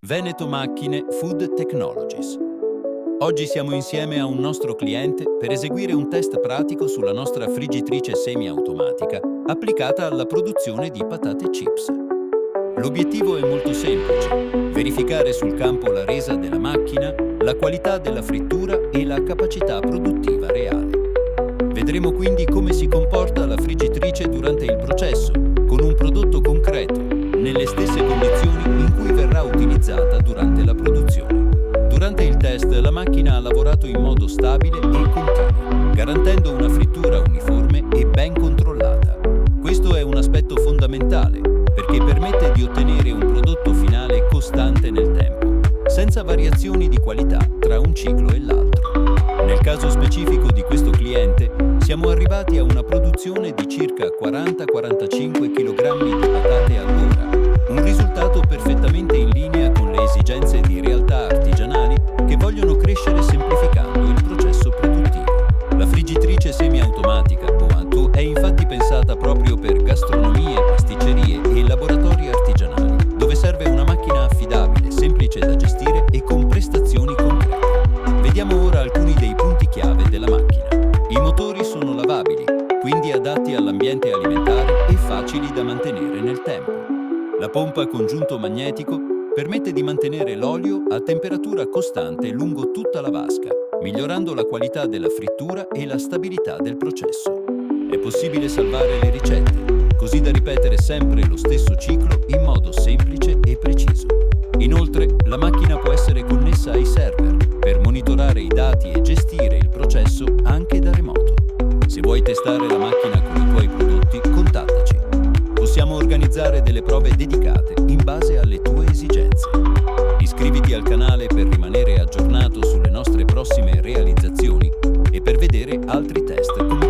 Veneto Macchine Food Technologies. Oggi siamo insieme a un nostro cliente per eseguire un test pratico sulla nostra friggitrice semiautomatica applicata alla produzione di patate chips. L'obiettivo è molto semplice: verificare sul campo la resa della macchina, la qualità della frittura e la capacità produttiva reale. Vedremo quindi come si comporta la friggitrice durante il processo, con un prodotto concreto, nelle stesse condizioni in cui verrà utilizzata durante la produzione. Durante il test la macchina ha lavorato in modo stabile e continuo, garantendo una frittura uniforme e ben controllata. Questo è un aspetto fondamentale, perché permette di ottenere un prodotto finale costante nel tempo, senza variazioni di qualità tra un ciclo e l'altro. Nel caso specifico di questo cliente, siamo arrivati a una produzione di circa 40-45 kg di patate all'ora, un risultato perfettamente in linea con le esigenze di realtà artigianali che vogliono crescere semplificando il processo produttivo. La friggitrice semiautomatica Boanto è infatti pensata proprio per gastronomie, pasticcerie e laboratori artigianali, dove serve una macchina affidabile, semplice da gestire e con prestazioni concrete. Vediamo ora alcuni dei punti chiave della macchina. I motori sono lavabili, quindi adatti all'ambiente alimentare e facili da mantenere nel tempo. La pompa a congiunto magnetico permette di mantenere l'olio a temperatura costante lungo tutta la vasca, migliorando la qualità della frittura e la stabilità del processo. È possibile salvare le ricette, così da ripetere sempre lo stesso ciclo in modo semplice e preciso. Inoltre, la macchina può essere connessa ai server per monitorare i dati e gestire il processo anche da remoto. Se vuoi testare la macchina con i tuoi prodotti, contattaci. Possiamo organizzare delle prove dedicate in base alle tue esigenze. Iscriviti al canale per rimanere aggiornato sulle nostre prossime realizzazioni e per vedere altri test come